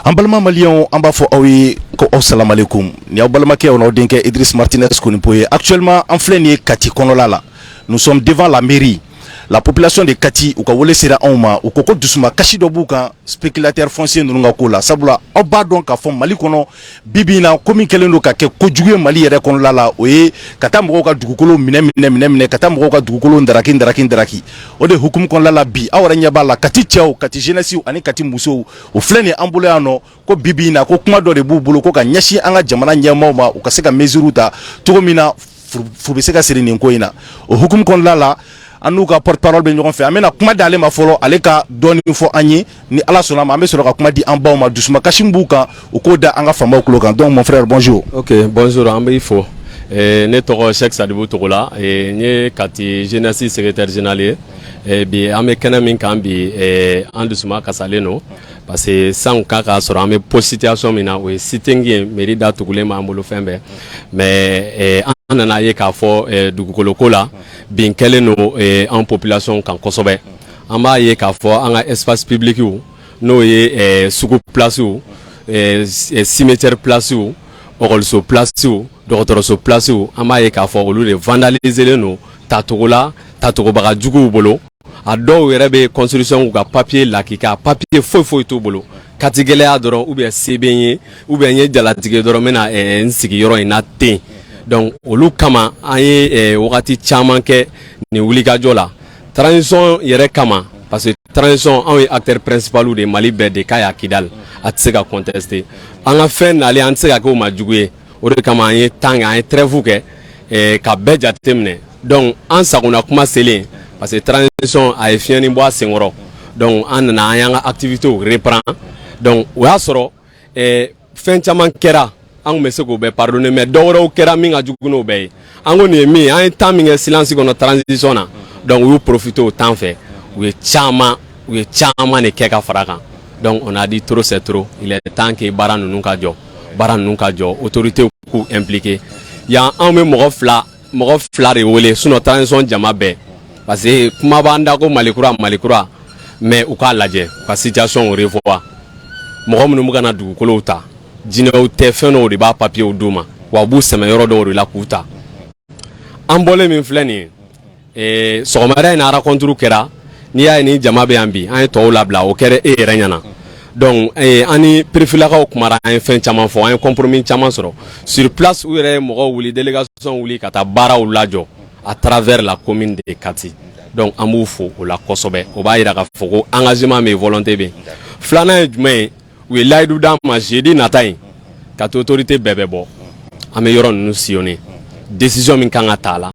An balima malien an b'a fɔ aw ye ko assalamu alaikum ni aw balimakɛ o n'aw denkɛ Idriss Martinez Konipo ye actuellement en filɛ nin ye Kati kɔnɔla la nous sommes devant la mairie. La population de Kati u ka wele sera anw ma u ko dusuma kasi dɔ b'u kan spéculateur foncier ninnu ka ko la sabula aw b'a dɔn k'a fɔ Mali kɔnɔ bibi na ko min kɛlen don ka kɛ kojugu ye Mali yɛrɛ kɔnɔla la o ye ka taa mɔgɔw ka dugukolo minɛ ka taa mɔgɔw ka dugukolo ndaraki o de hukumu kɔnɔla la bi aw yɛrɛ ɲɛ b'a la Kati cɛw Kati jeunesse ani Kati musow o filɛ nin an bolo yan nɔ ko bibi na ko kuma dɔ de b'u bolo ko ka ɲɛsin an ka jamana ɲɛmaaw ma u ka se ka mesure ta cogo min na fu bɛ se ka siri nin ko in na o hukumu kɔnɔla la an n'u ka porte-parole bɛ ɲɔgɔn fɛ an bɛna kuma di ale ma fɔlɔ ale ka dɔɔni fɔ an ye ni Ala sɔnna ma an bɛ sɔrɔ ka kuma di an baw ma dusuma kasi b'u kan u k'o da an ka faamaw tulo kan donc mon frère bonjour. Ok bonjour an b'i fo ne tɔgɔ Cheikh Sadibou Togola n ye Kati jeunesse secrétaire général ye bi an bɛ kɛnɛ min kan bi an dusuma kasalen don parce que san ka k'a sɔrɔ an bɛ post situation min na o ye sitting ye mairie da tugulen b'an bolo fɛn bɛɛ mais an nana ye k'a fɔ dugukolo ko la bin kɛlen don an population kan kosɛbɛ an b'a ye k'a fɔ an ka espace public n'o ye sugu place cimetière place ɔkɔliso place dɔgɔtɔrɔso place an b'a ye k'a fɔ olu de vandaliselen don tatogobaga juguw bolo a dɔw yɛrɛ bɛ construction ka papier lakika papier foyi t'u bolo kati gɛlɛya dɔrɔn ou bien se bɛ n ye ou bien n ye jalatigɛ dɔrɔn n bɛna n sigi yɔrɔ in na ten donc olu kama an ye wagati caman kɛ nin wulikajɔ la transition yɛrɛ kama parce que transition anw ye acteur principal de Mali bɛɛ de k'a y'a Kidal a tɛ se ka contester an ka fɛn nalen an tɛ se ka kɛ o ma jugu ye o de kama an ye temps kɛ an ye trêve kɛ ka bɛɛ jateminɛ donc an sagona kuma selen parce que transition a ye fiɲɛni bɔ a senkɔrɔ donc an nana an y'an ka activité reprend donc o y'a sɔrɔ fɛn caman kɛra an bɛ se k'o bɛɛ pardonner mais dɔw wɛrɛw kɛra min ka jugu n'o bɛɛ ye an ko nin ye min an ye temps min kɛ silence kɔnɔ transition na donc u y'u profiter o temps fɛ u ye caman de kɛ ka fara kan donc on a dit trop c'est trop il est temps que baara ninnu ka jɔ autorités k'u impliquer yan an bɛ mɔgɔ fila de wele sinon transition jama bɛɛ parce que kuma b'an da ko malikura mais u k'a lajɛ u ka situation revoir mɔgɔ minnu bɛ ka na dugukolow ta jinɛw tɛ fɛn dɔw de b'a papier d'u ma wa u b'u sɛmɛ yɔrɔ dɔw de la k'u ta an bɔlen min filɛ nin ye sɔgɔmada in na rencontre kɛra n'i y'a ye ni jama bɛ yan bi an ye tɔw labila o kɛra e yɛrɛ ɲɛna donc an ni préfilakaw kumara an ye fɛn caman fɔ an ye compromis caman sɔrɔ sur place u yɛrɛ ye mɔgɔw wuli délégation wuli ka taa baaraw lajɔ à travers la commune de Kati donc an b'u fo o la kosɛbɛ o b'a jira k'a fɔ ko engagement bɛ volonté bɛ filanan ye jumɛn ye u ye layidu d'an ma jeudi nata in Kati autorité bɛɛ bɛ bɔ an bɛ yɔrɔ ninnu sillonner décision min kan ka ta a la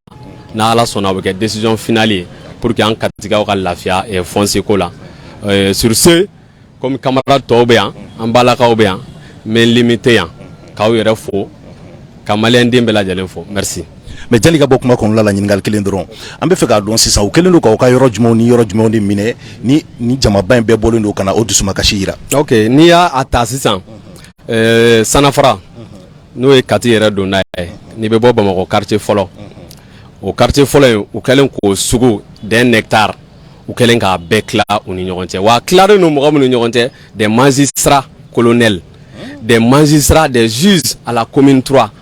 n'Ala sɔnna o bɛ kɛ décision finale ye pour que an Katikaw ka lafiya foncier ko la sur ce comme camarade tɔw bɛ yan an balakaw bɛ yan n bɛ limité yan k'aw yɛrɛ fo ka maliyɛn den bɛɛ lajɛlen fo merci. mais jali ka bɔ kuma kɔnɔla la ɲininkali kelen dɔrɔn an bɛ fɛ k'a dɔn sisan u kɛlen don k'aw ka yɔrɔ jumɛnw de minɛ ni jamaba in bɛɛ bɔlen don ka na o dusuma kasi yira. ok n'i y'a ta sisan Sanafara n'o ye Kati yɛrɛ donda ye n'i bɛ bɔ Bamakɔ quartier fɔlɔ o quartier fɔlɔ in u kɛlen k'o sugu d'un hectare u kɛlen k'a bɛɛ tila u ni ɲɔgɔn cɛ wa tilalen don mɔgɔ minnu ni ɲɔgɔn cɛ des magistrats colonels des magistrats des juges à la commune 3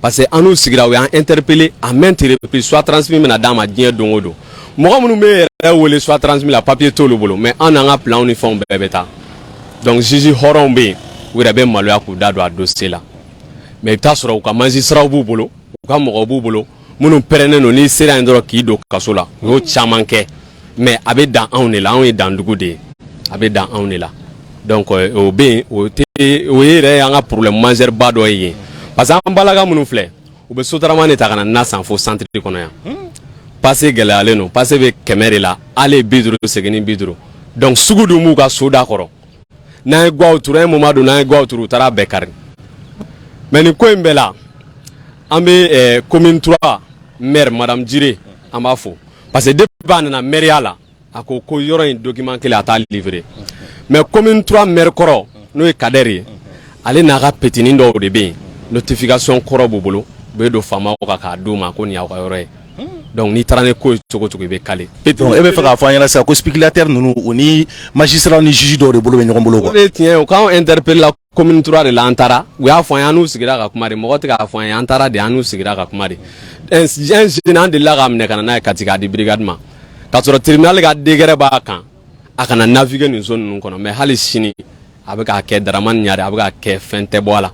parce que an n'u sigira u y'an interpellé à maintes reprises soit transmis mina d'an ma diɲɛ don o don mɔgɔ minnu bɛ yɛrɛ wele soit transmis la papier t'olu bolo mais an n'an ka plan ni fɛnw bɛɛ bɛ taa donc juge hɔrɔnw bɛ yen u yɛrɛ bɛ maloya k'u da don a dossier la mais i bɛ taa sɔrɔ u ka magistrats b'u bolo u ka mɔgɔw b'u bolo minnu pɛrɛnnen don n'i sera yen dɔrɔn k'i don kaso la u y'o caman kɛ mais a bɛ dan anw de la anw ye dandugu de ye a bɛ dan anw de la donc o bɛ yen o ye yɛrɛ y'an ka problème majeur ba dɔ ye yen parce que an balaka minnu filɛ u bɛ sotarama de ta ka na san fo centre kɔnɔ yan passe gɛlɛyalen don passe bɛ 100 de la ale 50 segin ni 50 donc sugu dun b'u ka so da kɔrɔ n'an ye guwaw turu an ye moment dɔ n'an ye guwaw turu u taara bɛɛ kari mais nin ko in bɛɛ la an bɛ commune 3 maire madame Djire an b'a fo parce que depuis a nana mairie la a ko yɔrɔ in document kelen a t'a livrer mais commune 3 maire kɔrɔ n'o ye Kader ye ale n'a ka petinin dɔw de bɛ yen notification kɔrɔ b'u bolo u bɛ don faamaw kan k'a d'u ma ko nin y'aw ka yɔrɔ ye donc ni taara ni ko cogo cogo i bɛ kale. donc e bɛ fɛ k'a fɔ an ɲɛna sisan ko spéculateur ninnu u ni magistrat ni juge dɔw de bolo bɛ ɲɔgɔn bolo quoi. o de ye tiɲɛ ye o k'anw interpellé la commune 3 de la an taara u y'a fɔ an ye an n'u sigira ka kuma de mɔgɔ tɛ k'a fɔ an ye an taara de an n'u sigira ka kuma de un jeune an delila k'a minɛ ka na n'a ye Kati k'a di brigade ma k'a sɔrɔ tribunal ka degré b'a kan a kana naviguer nin zone ninnu kɔnɔ mais hali sini a bɛ k'a kɛ Daramani Ɲare a bɛ k'a kɛ fɛn tɛ bɔ a la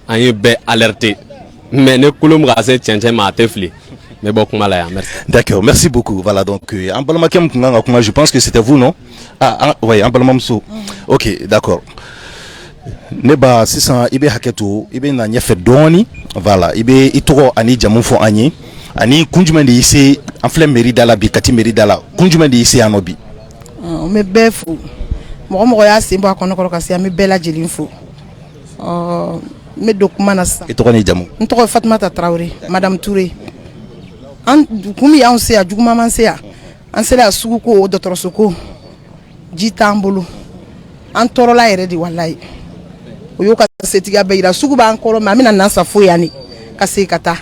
an ye bɛɛ alerté mais ne kolo bɛ ka se cɛncɛn ma a tɛ fili. Mais bon, merci. D'accord, merci beaucoup. Voilà, donc, je pense que c'était vous, non? Ah, oui, Ambalamamso. Ok, d'accord. Neba, si ça, ibe haketo, ibe na nyefe doni, voilà, ibe itoro ani jamufo ani, ani kunjumen de ici, en flemme meridala, bikati meridala, kunjumen de ici anobi. Me befu, moi, ya simbo akono kasi, me bela jelinfo. Me dokumana sa. Et toi, ni jamu? Ntoko Fatmata Traoré, Madame Touré. An kumi an se a juguma man se a an sera sugu ko dɔtɔrɔso ko ji t'an bolo an tɔɔrɔla yɛrɛ de wallahi o y'o ka setigiya bɛɛ yira sugu b'an kɔrɔ mais an bɛna nan sa foyi yanni ka se ka taa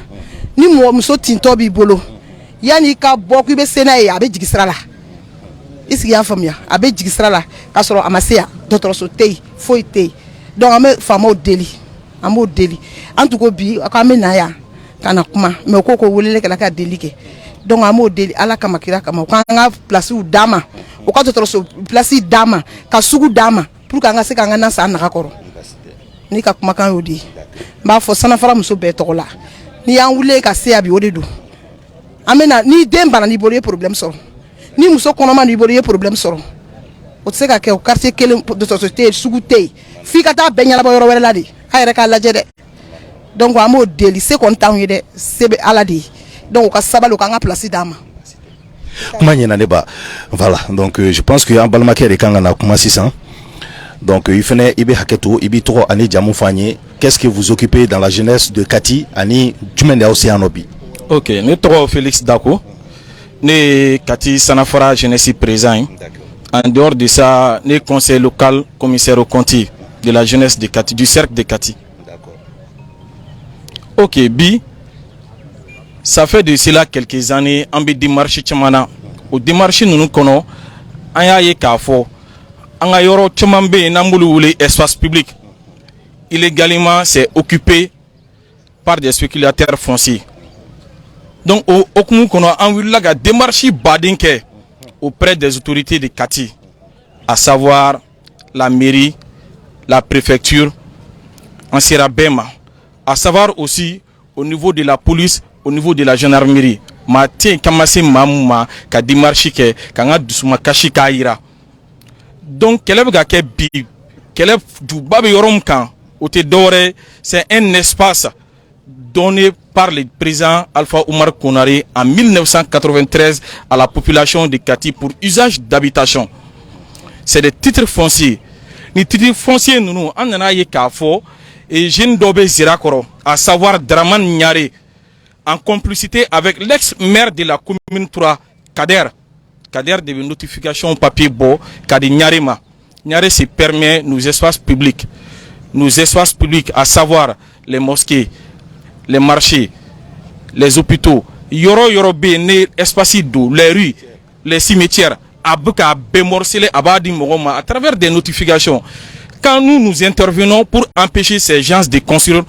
ni muso tintɔ b'i bolo yanni ka bɔ k'i bɛ se n'a ye a bɛ jigi sira la i sigi y'a faamuya a bɛ jigi sira la k'a sɔrɔ a ma se yan dɔtɔrɔso tɛ yen foyi tɛ yen donc an bɛ faamaw deli an b'o deli an tugu bi k'an bɛ na yan kana kuma mais ko wulile kala ka deli kɛ donc amo deli ala kama kira kama ko an ka place u dama o ka dɔtɔrɔso place dama ka sugu dama pour que an ka se ka an ka na sa naga kɔrɔ ni ka kuma kan y'o de n b'a fɔ sanafara muso bɛɛ tɔgɔ la ni y'an wulile ka se a bi o de don an bɛna ni den bana n'i bolo i ye problème sɔrɔ ni muso kɔnɔma n'i bolo i ye problème sɔrɔ o tɛ se ka kɛ o quartier kelen dɔtɔrɔso tɛ yen sugu tɛ yen f'i ka taa bɛɛ ɲɛnabɔ yɔrɔ wɛrɛ la de a yɛrɛ k'a lajɛ dɛ. Donc on m'a dit c'est qu'on t'a eu c'est aladi donc on sabalo kanga place dama kuma nyena neba voilà donc je pense que en balmake de kanga na kuma 600 donc il fene ibe haketo ibi toro ani jamu fanye qu'est-ce que vous occupez dans la jeunesse de Kati ani jumende Océanobi. OK ne toro Félix Dako ne Kati Sanafara jeunesse présent en dehors de ça ne conseil local commissaire au compte de la jeunesse de Kati du cercle de Kati. Ok, bi, ça fait de cela quelques années, on a démarché tchamana. Au démarché nous nous connaissons, on a eu kafo, on a eu tchamambe namboulou espace public. Illégalement, c'est occupé par des spéculateurs fonciers. Donc, au Okmou kono, on a eu démarché badinke auprès des autorités de Kati, à savoir la mairie, la préfecture, en Sierra Bema. À savoir aussi au niveau de la police, au niveau de la gendarmerie. Ma tien kamase mamuma ka dimarchi ke kanga dusuma kashi kaira. Donc keleb ga ke bi keleb du babe yorom kan ote dore c'est un espace donné par le président Alpha Oumar Konaré en 1993 à la population de Kati pour usage d'habitation. C'est des titres fonciers. Les titres fonciers nous en a ye kafo et Jeune Dobé Zirakoro, à savoir Daramani Ɲare, en complicité avec l'ex-maire de la commune 3, Kader. Kader de notification papier beau, Kadi Ɲarema. Ɲare se permet nos espaces publics. Nos espaces publics, à savoir les mosquées, les marchés, les hôpitaux, Yoro Yorobe, les espaces d'eau, les rues, les cimetières, à bémorceler Abadi Moroma, à travers des notifications. Quand nous intervenons pour empêcher ces gens de construire,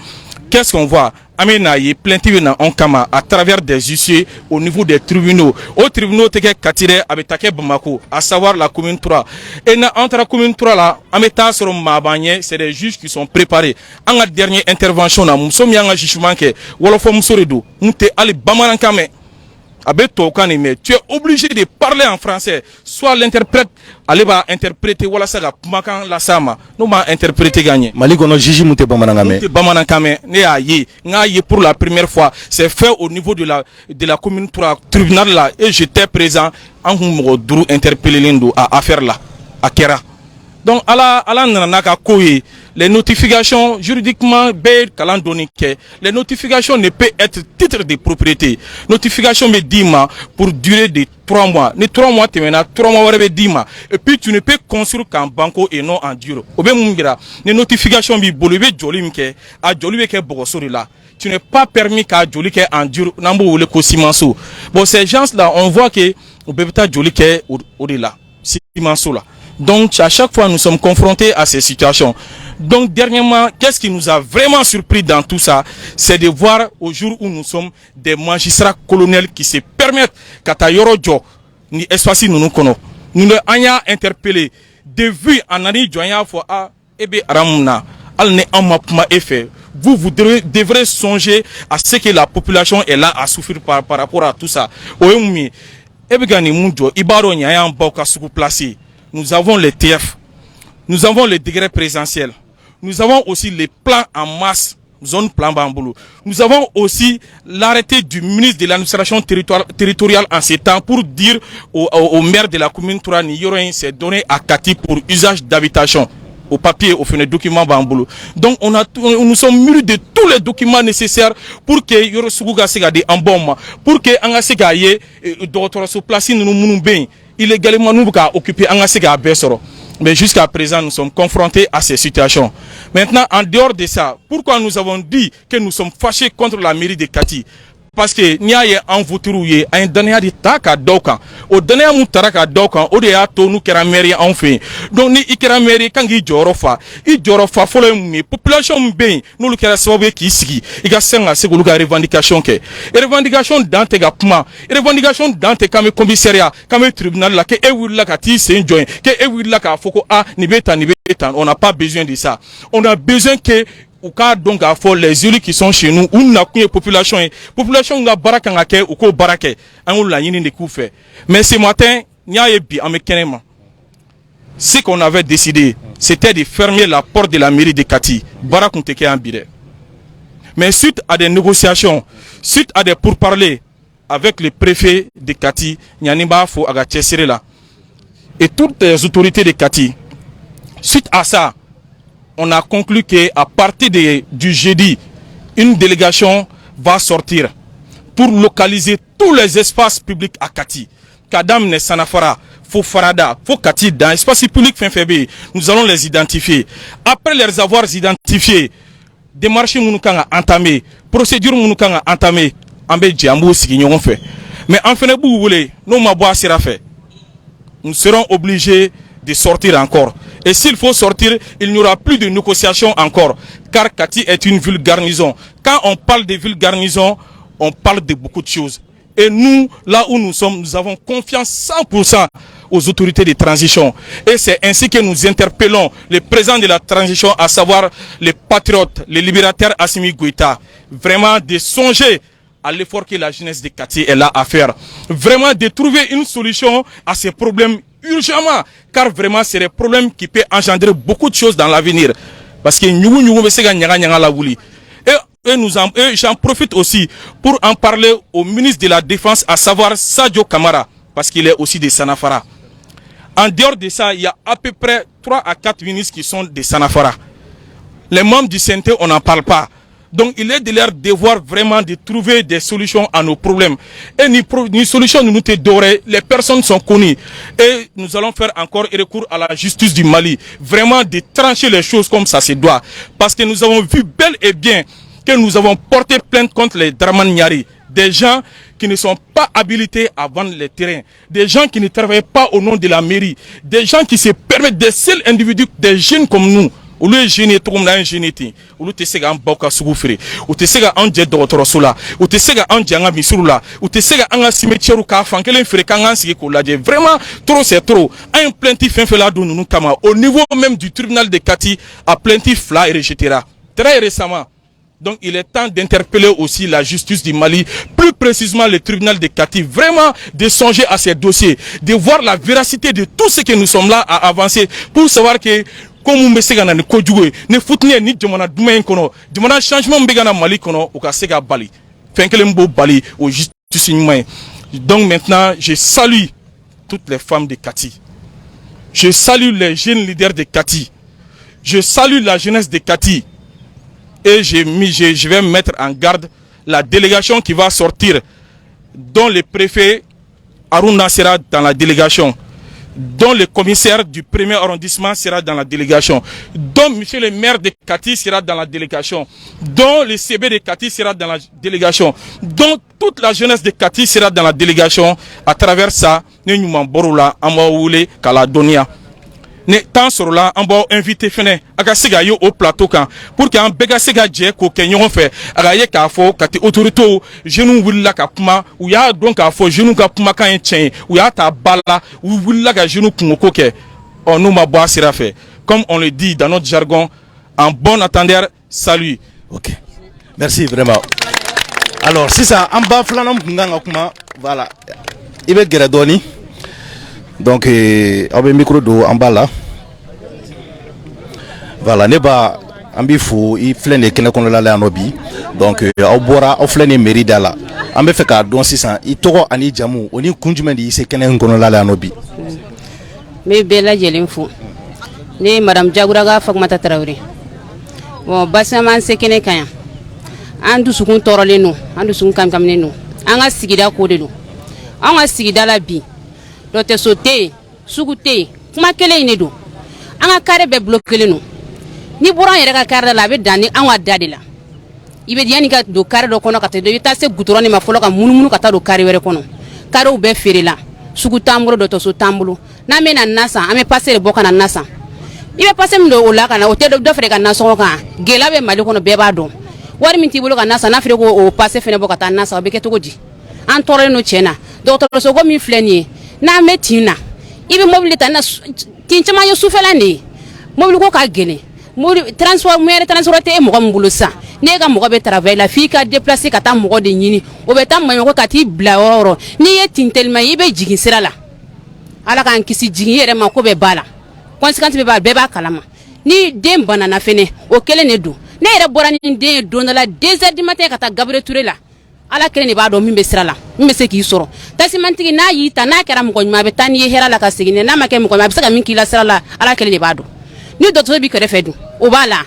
qu'est-ce qu'on voit? Amenaye, plaintive en Kama, à travers des huissiers au niveau des tribunaux. Au tribunal, Teke Katire, Abetake Bamako, à savoir la commune 3. Et entre la commune 3 là, Ameta sur Mabanye, c'est des juges qui sont préparés. En la dernière intervention, nous sommes en jugement que, Wolofom Soredo, nous te allé Bamarankame. Mais tu es obligé de parler en français. Soit l'interprète, allez va interpréter wala saga makan la sama. Nous m'a interprété gagné. Malikono Jiji Mouté Bamanangame. Bamanangame, né à ye pour la première fois. C'est fait au niveau de la commune 3 tribunal là. Et j'étais présent en Duru interpellé lindo à affaire là, à Kera. Donc, ala nanaka koye, les notifications juridiquement les notifications ne peuvent être titre de propriété. Notification me dima pour durée de 3 mois. Les 3 mois, 3 mois dima. Et puis tu ne peux construire qu'en banco et non en dur. Les notifications bi bolive jolimke a jolive bogosori là. Tu n'es pas permis qu'à jolike en dur nambo ou le cosimanso. Bon, ces gens-là, on voit que au bébé jolike au-delà. Simanso là. Donc, à chaque fois, nous sommes confrontés à ces situations. Donc, dernièrement, qu'est-ce qui nous a vraiment surpris dans tout ça? C'est de voir au jour où nous sommes des magistrats coloniels qui se permettent, Katayoro Jo, ni espace nous nous connaissons. Nous les avons interpellés. De vue en année, Joya Foa, Ebe Aramuna, Al ne Amapma Effet. Vous devrez songer à ce que la population est là à souffrir par rapport à tout ça. Oyoumi, Ebegani Munjo, Ibaro Nyaya Mboka Soukou placé. Nous avons les TF, nous avons les décrets présentiels, nous avons aussi les plans en masse, zone plan Bamboulou. Nous avons aussi l'arrêté du ministre de l'administration territoriale en ces temps pour dire au maire de la commune Tourani, Yoroin s'est donné à Kati pour usage d'habitation. Au papier, au final, document Bamboulou. Donc, nous sommes munis de tous les documents nécessaires pour que Yorosuga Segade en bon, pour que Angasegaye, d'autres se placent nous bien. Illégalement, nous avons occupé Angasega Bessoro. Mais jusqu'à présent, nous sommes confrontés à ces situations. Maintenant, en dehors de ça, pourquoi nous avons dit que nous sommes fâchés contre la mairie de Kati? Parce que n'y a un voutrouillé, un dernier de taka dokan. Au dernier moutaraka dokan, au dea to nous kera mairie en fait. Donc ni ikera mairie quand il jorofa follow me population ben nous le kera savoir qui ici. Il y a 5 à 5 revendication que. Revendication dans tes gapements, revendication dans tes comme commissariat, comme tribunal là que e la kati c'est joint, que e la ka foko a ni beta. On n'a pas besoin de ça. On a besoin que ou cas donc à fond les élus qui sont chez nous ou n'a qu'une population n'a barakangake ou ko barake on l'a yini de coup fait. Mais ce matin n'y a bi amekenema. Ce qu'on avait décidé c'était de fermer la porte de la mairie de Kati barakunteke en bire. Mais suite à des négociations, suite à des pourparlers avec le préfet de Kati, Nyaniba fo agachesere là et toutes les autorités de Kati, suite à ça on a conclu qu'à partir du jeudi, une délégation va sortir pour localiser tous les espaces publics à Kati. Kadam ne Sanafara, Fofarada, Fokati, dans l'espace public Finfebe, nous allons les identifier. Après les avoir identifiés, démarche Mounoukan a entamé, procédure Mounoukan a entamé, Ambe Djambo Sigignon fait. Mais en fin de bout, vous voulez, nous m'abois sera fait. Nous serons obligés de sortir encore. Et s'il faut sortir, il n'y aura plus de négociations encore. Car Kati est une ville garnison. Quand on parle de ville garnison, on parle de beaucoup de choses. Et nous, là où nous sommes, nous avons confiance 100% aux autorités de transition. Et c'est ainsi que nous interpellons les présidents de la transition, à savoir les patriotes, les libérateurs Assimi Goïta. Vraiment de songer à l'effort que la jeunesse de Kati est là à faire. Vraiment de trouver une solution à ces problèmes urgemment, car vraiment c'est des problèmes qui peuvent engendrer beaucoup de choses dans l'avenir. Parce que et j'en profite aussi pour en parler au ministre de la Défense, à savoir Sadio Kamara, parce qu'il est aussi de Sanafara. En dehors de ça, il y a à peu près 3 à 4 ministres qui sont de Sanafara. Les membres du CNT, on n'en parle pas. Donc il est de leur devoir vraiment de trouver des solutions à nos problèmes. Et ni solution nous te doré, les personnes sont connues. Et nous allons faire encore recours à la justice du Mali. Vraiment de trancher les choses comme ça se doit. Parce que nous avons vu bel et bien que nous avons porté plainte contre les Draman Nyari. Des gens qui ne sont pas habilités à vendre les terrains. Des gens qui ne travaillent pas au nom de la mairie. Des gens qui se permettent, des seuls individus, des jeunes comme nous. Ou le génie tout comme un génétique, ou le tességa en boka soufri, ou tességa en jet d'autorosola, ou tességa en djanga misoula, ou tességa en cimetière ou ka fankelen fréquence qui collager. Vraiment, trop c'est trop. Un plaintif fait là d'où nous kama. Au niveau même du tribunal de Kati, à plaintif là et etc. Très récemment. Donc il est temps d'interpeller aussi la justice du Mali, plus précisément le tribunal de Kati, vraiment de songer à ces dossiers, de voir la véracité de tout ce que nous sommes là à avancer pour savoir que comme on ne ko jouer ne foutnier ni demanda demain kono demanda changement mbegana Mali kono ou ka sega bali fenkelembo bali au justice humain. Donc maintenant je salue toutes les femmes de Kati, Je salue les jeunes leaders de Kati. Je salue la jeunesse de Kati. Et je vais mettre en garde la délégation qui va sortir, dont le préfet Aruna sera dans la délégation, dont le commissaire du premier arrondissement sera dans la délégation, dont monsieur le maire de Kati sera dans la délégation, dont le CB de Kati sera dans la délégation, dont toute la jeunesse de Kati sera dans la délégation. À travers ça, nous nous borula amaoule kaladonia. Ne tant sur là, on va inviter Fene à Sega au plateau pour qu'un béga Sega Dje ko kenyon fait agaye ka fo kati autorité genou willa ka kuma ou ya donc ka fo genou ka kuma kan tien ou ya ta bala ou willa ka genou kungo ke on nous ma bois sera fait comme on le dit dans notre jargon en bon entendeur salut. OK. Merci vraiment. Alors si ça en bas flanam nganga kuma voilà. Ibe Geradoni. Donc, avec micro do en bas là. Voilà, neba ambifu i flene kene kono la la nobi. Donc, au bora au flene merida là. Ambe feka don 600 i toro ani jamu oni kunjumendi se kene kono la la nobi. Me bela jelinfu. Ne madame Jaguraga Fakmata Traoré. Bon, basaman se kene kanya. Andu sukun torole no, andu sukun kamkamne no. Anga sigida ko de no. Anga sigida la bi. Dote sote, sugute, kuma kele inedo. Anga kare be bloqué no. Ni buran yere ka kare la be dani anga dadi la. Ibe diani ka do kare do kono ka te do yita se gutoroni ma folo ka munumunu ka ta do kare were kono. Kare u be fere la. Sugu tambulo do to so tambulo. Na me na nasa, ame passer boka na nasa. Ibe passer mdo ola kana o te do fere ka naso ka. Gela be mali kono be ba do. Wari minti bolo ka nasa na fere ko o passer fene boka ta nasa be ke to goji. An tore no chena. Docteur so go mi fleni. Na metina ibe mobile tana tinchama yo sufela ni mobile ko ka gele mobile transport mere transporte e mo mbulu sa ne ga mo be travail la fika déplacer ka ta mo de nyini o be ta mo ko ka ti bla oro ni ye tintelma ibe jigi sira la ala kan kisi jigi yere ma ko be bala conséquence be ba kalama ni dem banana fene o kele ne do ne yere borani de do na la 2h du matin ka ta Gabriel Touré la ala kele ne ba do min be sira la min be se ki soro tasimantigi na yita na kera mo ma be tani ye hera la ka sigine na make mo ma be se ka min ki la sira la ala kele ne ba do ni docteur bi kere fedu o bala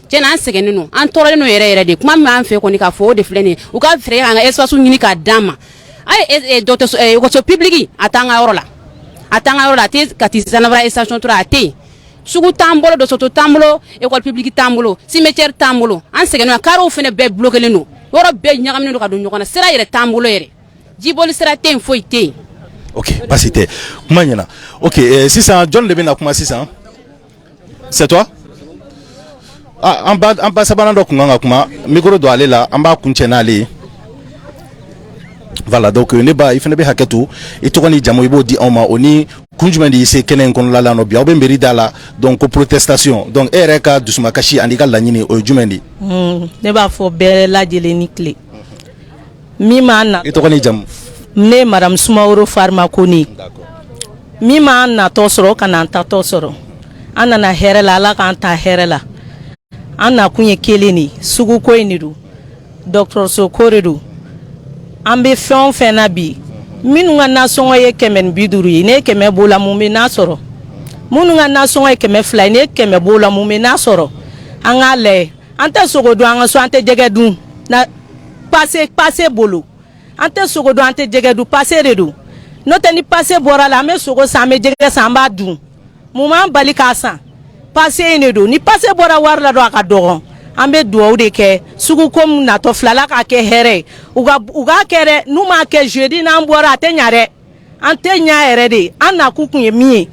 jena an segene no an torole no yere de kuma ma an fe ko ni ka fo de flene u ka fere anga espace nyini ka dama ay docteur ko so public atanga orola te katizana bra station 3 te sugu tambolo do soto tambolo école publique tambolo cimetière tambolo an segene karo fene be bloqué le no woro be nyagamne do ka do nyokona sira yere tambolo yere jiboli sira ten foite. OK, pas cité. Comment y en a? OK, 600 John Lebena comment 600? C'est toi? Ah, en bas sabana do kunga kuma micro do aller là en bas kunchena aller. Voilà, donc neba il faut nebe haketu et to koni jamo ibo di oma oni kunjumendi se kenen kon la no bia be dala donc protestation donc ereka dusuma kashi andika la nyini o jumendi neba fo bere la jele nikle mi mana et to koni jam ne madame Sumaoro Farmakoni mi mana to soro kana ta to soro anana herela ala kan ta herela anna kunye keleni sugu ko enidu docteur Sokoredu ambe fon fena bi minu nga nason ye kemen biduru ne keme bola mumbe na soro munu nga nason ye keme fly ne keme bola mumbe na soro anga le ante sogodo anga so ante jegedu na passer bolo ante sogodo ante jegedu passer redu no tani passer bora la me sogo sa me jege samba du muma balika sa passer enedo ni passer bora war la do aka dogon ambe duo de ke sugu kom na to flala ka ke here uga kere numa ke jeudi na mbora tenyare ante nya de ana kukun ye mi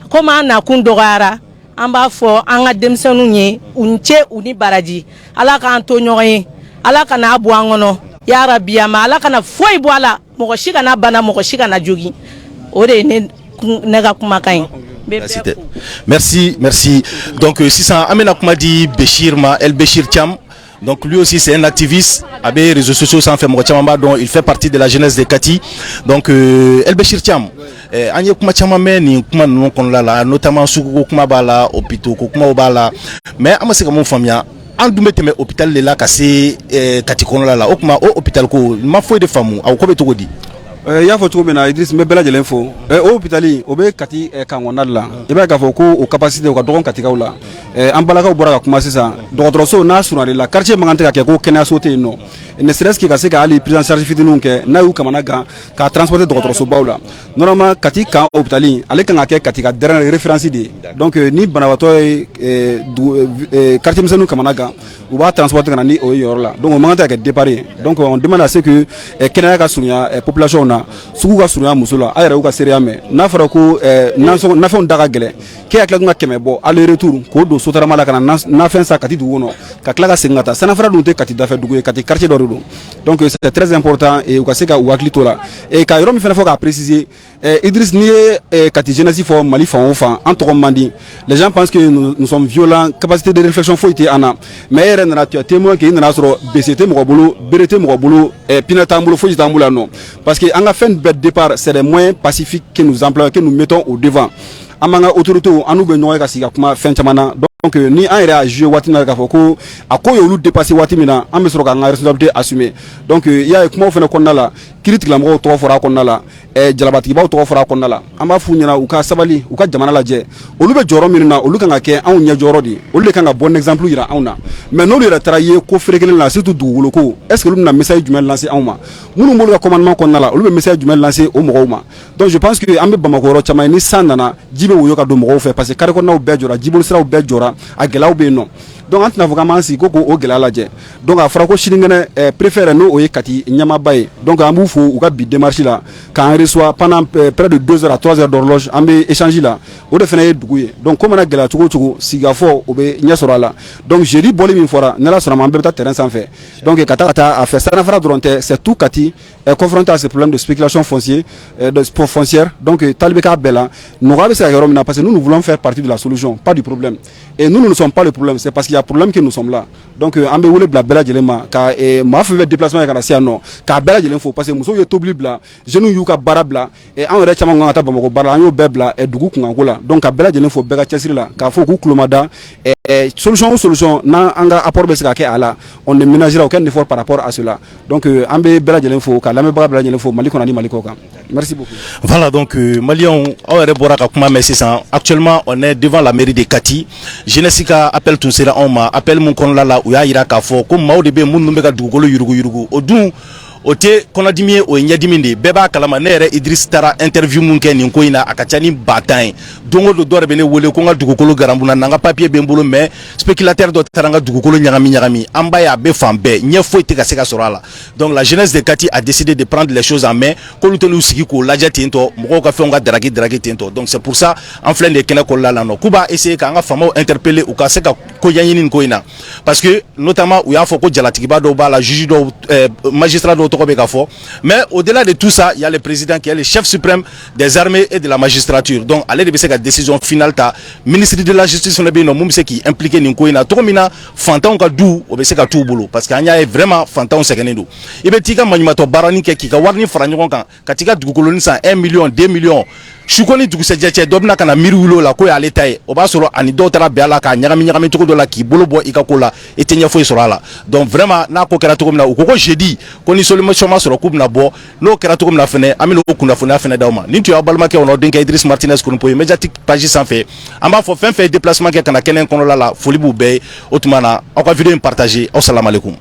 koma ana kun dogara amba fo anga demsenu nye unche uni baraji ala ka anto nyoyin ala ka na abu angono ya rabbi ama ala ka na foi boala mo shika na bana mo shika na jogi ore ne nega kuma kain. Merci. Donc 600 Amena Koumadi Béchir El Béchir Thiam. Donc lui aussi c'est un activiste à des réseaux sociaux sans faire Mokachamba, dont il fait partie de la jeunesse de Kati. Donc El Béchir Thiam. Anye Kouma Chamame ni Kouma non kon la notamment Soukou Kouma Bala Opito Kouma Obala. Mais amase comme famia andoume teme hôpital là cassé Kati kon la Okuma au hôpital ko ma foi de famou au ko betogodi. y'a fɔ cogo min na Idriss n bɛ bɛɛ lajɛlen fo o hôpital o bɛ Kati kangɔnna de la i b'a ye k'a fɔ ko o capacité o ka dɔgɔ Katikaw la an balakaw bɔra ka kuma sisan dɔgɔtɔrɔso n'a surunyal'i la quartier man kan tɛ ka kɛ ko kɛnɛyaso tɛ yen nɔ ne serait-ce que ka se ka hali prise en charge fitininw kɛ n'a y'u kamana gan k'a transporter dɔgɔtɔrɔsobaw la normalement Kati kan hôpital ale kan ka kɛ Kati ka dernière référence de ye donc ni banabaatɔ ye quartier misɛnninw kamana gan u b'a transporter ka na ni o ye yɔrɔ la donc o man kan tɛ ka kɛ départ ye donc on demande à ce que kɛnɛya ka surunya population na sugu ka surunya muso la a yɛrɛ y'u ka seereya mɛn n'a fɔra ko nafɛnw da ka gɛlɛn k'e ka tila ka 100 bɔ aller retour k'o don sotarama la ka na nafɛn san Kati dugu kɔnɔ ka tila ka segin ka taa sanafara dun tɛ Kati dafɛ dugu ye Kati quartier dɔ de don donc c'est très important et u ka se ka u hakili to la et ka yɔrɔ min fɛnɛ fɔ k'a préciser Idriss n'i ye Kati jeunesse fɔ Mali fan o fan an tɔgɔ man di les gens pensent que nous sommes violents capacité de réflexion foyi tɛ an na mais e yɛrɛ nana tu as témoin que i nana sɔrɔ BC tɛ mɔgɔ bolo bere tɛ mɔgɔ bolo pinɛ t'an bolo foyi t'an bolo yan nɔ parce que an ka fɛn bɛɛ départ c'est des moyens pacifiques que nous employons que nous mettons au devant an b'an ka autorités an n'u bɛ ɲɔgɔn ye ka sigi ka kuma fɛn caman na donc ni an yɛrɛ y'a joué waati min na k'a fɔ ko a ko y'olu dépassé waati min na an bɛ sɔrɔ k'an ka responsabilité assumer donc i y'a ye kumaw fɛnɛ kɔnɔna la kiiri tigilamɔgɔw tɔgɔ fɔra a kɔnɔna la jalabatigibaw tɔgɔ fɔra a kɔnɔna la an b'a f'u ɲɛna u ka sabali u ka jamana lajɛ olu bɛ jɔyɔrɔ minnu na olu kan ka kɛ anw ɲɛ jɔyɔrɔ de olu de kan ka bon exemple yira anw na mais n'olu yɛrɛ taara ye ko feere kelen na surtout dugukolo ko est ce que olu bɛna message jumɛn lancer anw ma minnu b'olu ka commandement kɔnɔna la olu bɛ message jumɛn lancer o mɔgɔw ma donc je pense que an bɛ Bamako yɔrɔ caman ye ni san nana ji bɛ woyo ka don mɔgɔw fɛ parce que carré kɔnɔnaw bɛɛ jɔra jiboli siraw bɛɛ jɔra a gɛlɛyaw bɛ yen nɔ donc an tɛna fɔ k'an b'an sigi ko k'o gɛlɛya lajɛ donc a fɔra ko sinikɛnɛ préfet n'o ye Kati ɲɛmaaba ye donc an b'u fo u ka bi démarche la k'an reçoit pendant près de 2 heures à 3 heures d'horloge an bɛ échange la o de fana ye dugu ye donc ko mana gɛlɛya cogo o cogo sigikafɔ o bɛ ɲɛ sɔrɔ a la donc jeudi bɔli min fɔra n'Ala sɔnna ma an bɛɛ bɛ taa terrain sanfɛ donc ka taa a fɛ sanafara dɔrɔn tɛ c'est tout Kati confronté à ces problèmes de spéculation foncière donc tali bɛ k'a bɛɛ la nɔgɔya bɛ se ka kɛ yɔrɔ min na parce que nous voulons faire partie de la solution pas du problème et nous ne sommes pas le problème c'est parce qu'il y a problème que nous sommes là donc an bɛ wele bila bɛɛ lajɛlen ma ka maa fɛn fɛn déplacement ye ka na se yan nɔ k'a bɛɛ lajɛlen fo parce que musow ye tobili bila jeunes y'u ka baara bila anw yɛrɛ caman kan ka taa Bamako baara la an y'o bɛɛ bila dugu kunkanko la donc ka bɛɛ lajɛlen fo bɛɛ ka cɛsiri la k'a fɔ k'u tulo ma da solution o solution n'an an ka apport bɛ se ka kɛ a la on ne ménagera aucun effort par rapport à cela donc an bɛ bɛɛ lajɛlen fo ka lamɛnbaga bɛɛ lajɛlen fo Mali kɔnɔ ni Mali kɔ kan merci beaucoup. Voilà donc Maliens aw yɛrɛ bɔra ka kuma mɛn sisan actuellement on est devant la mairie de Kati jeunesse ka appel tun sera anw ma appel mun kɔnɔna la u y'a yira k'a fɔ ko maaw de bɛ minnu bɛ ka dugukolo yurugu o dun o tɛ kɔnɔdimi ye o ye ɲɛdimi de ye bɛɛ b'a kalama ne yɛrɛ Idriss taara interview mun kɛ nin ko in na a ka ca ni 1000 ye don o don dɔ yɛrɛ bɛ ne wele ko n ka dugukolo garanbuna n'an ka papier bɛ n bolo mais spéculateur dɔ taara n ka dugukolo ɲagami an b'a ye a bɛ fan bɛɛ ɲɛ foyi tɛ ka se ka sɔrɔ a la donc la jeunesse de Kati a décidé de prendre les choses en main k'olu tɛ n'u sigi k'o lajɛ ten tɔ mɔgɔw ka fɛnw ka daraki ten tɔ donc c'est pour ça an filɛ nin ye kɛnɛ kɔnɔna la nɔ k'u b'a essayer k'an ka faamaw interpeller u ka se ka ko ɲɛɲini nin ko in na parce que notamment u y'a fɔ ko jalatigiba dɔw b'a la juge dɔw magistrat dɔw tɔgɔ bɛ ka fɔ. Mais au-delà de tout ça, il y a le président qui est le chef suprême des armées et de la magistrature. Donc, allez de la décision finale, ta ministre de la justice, on est qui impliqué Ninkoina. Toromina, Fantan Kadou, on est tout boulot. Parce qu'il y a vraiment Fantan Sekenendo. Et bien, Tika Manimato Barani qui a warni Franyokan, Katika Dukolonisa 1 million, 2 millions. Shukoni dugusajɛ dobna kana mirulo la ko y'ale ta ye o b'a sɔrɔ ani dɔw taara bɛn a la k'a ɲagami cogo dɔ la k'i bolo bɔ i ka ko la i tɛ ɲɛ foyi sɔrɔ a la donc vraiment n'a ko kɛra cogo min na u ko ko jeudi ko ni solution ma sɔrɔ k'u bɛna bɔ n'o kɛra cogo min na fɛnɛ an bɛna o kunnafoniya fɛnɛ d'aw ma nin tun y'aw balimakɛ o denkɛ Idriss Martinez Konipo ye Mediatic page sanfɛ an b'a fɔ fɛn fɛn ye déplacement kɛ kana kɛnɛ kɔnɔla la foli b'u bɛɛ ye o tuma na aw ka vidéo in partager aw salamalekum.